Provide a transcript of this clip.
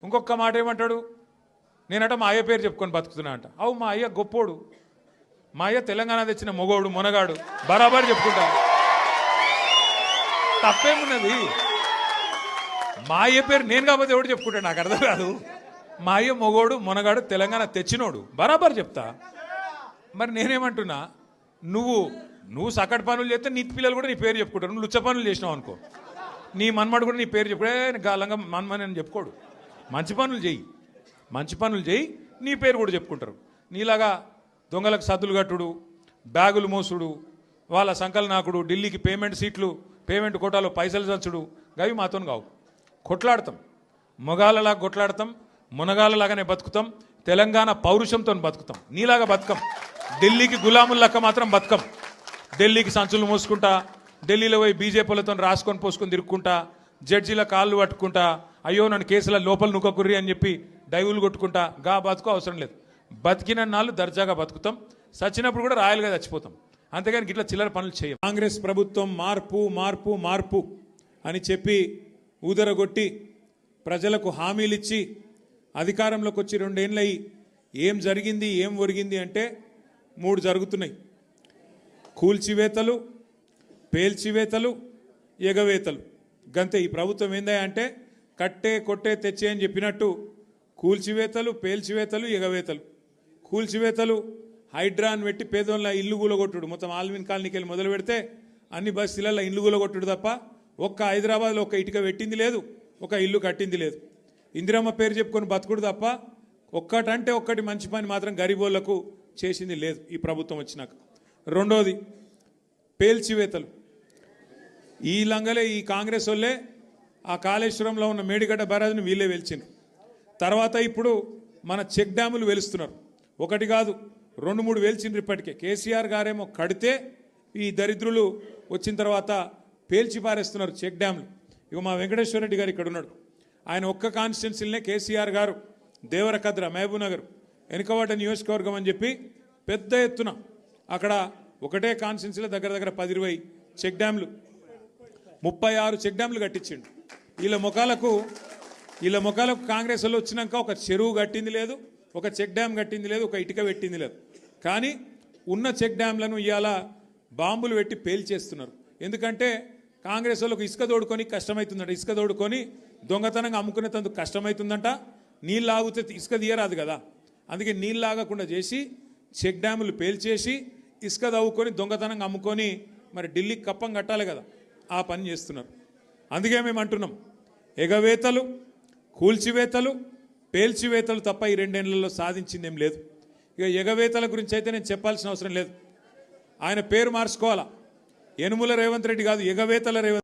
ఇంకొక మాట ఏమంటాడు, నేనట మా అయ్య పేరు చెప్పుకొని బతుకుతున్నా అంట. అవు మా అయ్య గొప్పోడు, మా అయ్య తెలంగాణ తెచ్చిన మొగోడు మునగాడు, బరాబర్ చెప్పుకుంటా. తప్పేమున్నది? మా అయ్య పేరు నేను కాకపోతే ఎవడు చెప్పుకుంటా, నాకు అర్థం కాదు. మా అయ్య మొగోడు మునగాడు తెలంగాణ తెచ్చినోడు, బరాబర్ చెప్తా. మరి నేనేమంటున్నా, నువ్వు సకట్ పనులు చేస్తే నీ పిల్లలు కూడా నీ పేరు చెప్పుకుంటారు. నువ్వు లుచ్చ పనులు చేసినావు అనుకో, నీ మన్మడు కూడా నీ పేరు చెప్పుడే గాలంగా మన్మని అని చెప్పుకోడు. మంచి పనులు చేయి, నీ పేరు కూడా చెప్పుకుంటారు. నీలాగా దొంగలకు సద్దులు కట్టుడు, బ్యాగులు మోసుడు, వాళ్ళ సంకల్ నాకుడు, ఢిల్లీకి పేమెంట్ కోటాలో పైసలు చంచుడు, గవి మాతో కావు. కొట్లాడతాం, మొగాళ్ళలాగా కొట్లాడతాం, మునగాళ్ళలాగానే బతుకుతాం, తెలంగాణ పౌరుషంతో బతుకుతాం. నీలాగా బతుకం, ఢిల్లీకి గులాములక్క మాత్రం బతుకం. ఢిల్లీకి సంచులు మోసుకుంటా, ఢిల్లీలో పోయి బీజేపీలతో రాసుకొని పోసుకొని తిరుక్కుంటా, జడ్జీల కాళ్ళు పట్టుకుంటా, అయ్యో నన్ను కేసుల లోపల నుక్కకుర్రి అని చెప్పి డైవులు కొట్టుకుంటా, గా బతుకు అవసరం లేదు. బతికిన నాళ్ళు దర్జాగా బతుకుతాం, చచ్చినప్పుడు కూడా రాయలుగా చచ్చిపోతాం. అంతేగాని ఇట్లా చిల్లర పనులు చేయం. కాంగ్రెస్ ప్రభుత్వం మార్పు అని చెప్పి ఊదరగొట్టి ప్రజలకు హామీలిచ్చి అధికారంలోకి వచ్చి 2 ఏళ్ళయి ఏం జరిగింది, ఏం ఒరిగింది అంటే 3 జరుగుతున్నాయి. కూల్చివేతలు, పేల్చివేతలు, ఎగవేతలు. గంతే. ఈ ప్రభుత్వం ఏందా అంటే కట్టే కొట్టే తెచ్చే అని చెప్పినట్టు కూల్చివేతలు, పేల్చివేతలు, ఎగవేతలు. కూల్చివేతలు హైడ్రాన్ పెట్టి పేదోళ్ళ ఇల్లు కూలగొట్టుడు, మొత్తం ఆల్విన్ కాలనీకి వెళ్ళి మొదలు పెడితే అన్ని బస్తీలలో ఇల్లు కూలగొట్టుడు తప్ప ఒక్క హైదరాబాద్లో ఒక్క ఇటుక పెట్టింది లేదు, ఒక ఇల్లు కట్టింది లేదు. ఇందిరమ్మ పేరు చెప్పుకొని బతుకుడు తప్ప ఒక్కటంటే ఒక్కటి మంచి పని మాత్రం గరీబోళ్లకు చేసింది లేదు ఈ ప్రభుత్వం వచ్చినాక. రెండోది పేల్చివేతలు. ఈ లంగలే ఈ కాంగ్రెస్ వాళ్ళే ఆ కాళేశ్వరంలో ఉన్న మేడిగడ్డ బ్యారేజ్ని వీళ్ళే వెలిచిండ్రు. తర్వాత ఇప్పుడు మన చెక్ డ్యాములు వెలుస్తున్నారు. ఒకటి కాదు 2-3 వెలిచిండ్రు ఇప్పటికే. కేసీఆర్ గారేమో కడితే ఈ దరిద్రులు వచ్చిన తర్వాత పేల్చి పారేస్తున్నారు చెక్ డ్యాములు. ఇక మా వెంకటేశ్వర రెడ్డి గారు ఇక్కడ ఉన్నాడు. ఆయన ఒక్క కాన్స్టిట్యున్సీలనే కేసీఆర్ గారు దేవరకద్ర, మహబూబ్ నగర్, వెనుకబడ్డ నియోజకవర్గం అని చెప్పి పెద్ద ఎత్తున అక్కడ ఒకటే కాన్స్టిట్యున్సీలో దగ్గర 10-20 చెక్ డ్యాములు, 36 చెక్ డ్యాములు కట్టించిండు. వీళ్ళ ముఖాలకు కాంగ్రెస్ వాళ్ళు వచ్చినాక ఒక చెరువు కట్టింది లేదు, ఒక చెక్ డ్యామ్ కట్టింది లేదు, ఒక ఇటుక పెట్టింది లేదు. కానీ ఉన్న చెక్ డ్యామ్లను ఇవాళ బాంబులు పెట్టి పేల్చేస్తున్నారు. ఎందుకంటే కాంగ్రెస్ వాళ్ళకు ఇసుక తోడుకొని కష్టమవుతుందంట, ఇసుక తోడుకొని దొంగతనంగా అమ్ముకునేందుకు కష్టమవుతుందంట. నీళ్ళు ఆగితే ఇసుక తీయరాదు కదా, అందుకే నీళ్ళు ఆగకుండా చేసి చెక్ డ్యాములు పేల్చేసి ఇసుక తవ్వుకొని దొంగతనంగా అమ్ముకొని మరి ఢిల్లీకి కప్పం కట్టాలి కదా, ఆ పని చేస్తున్నారు. అందుకే మేము అంటున్నాం, ఎగవేతలు, కూల్చివేతలు, పేల్చివేతలు తప్ప ఈ 2 ఏళ్లలో సాధించింది ఏం లేదు. ఇక ఎగవేతల గురించి అయితే నేను చెప్పాల్సిన అవసరం లేదు. ఆయన పేరు మార్చుకోవాలా, యనుమల రేవంత్ రెడ్డి కాదు, ఎగవేతల రేవంత్.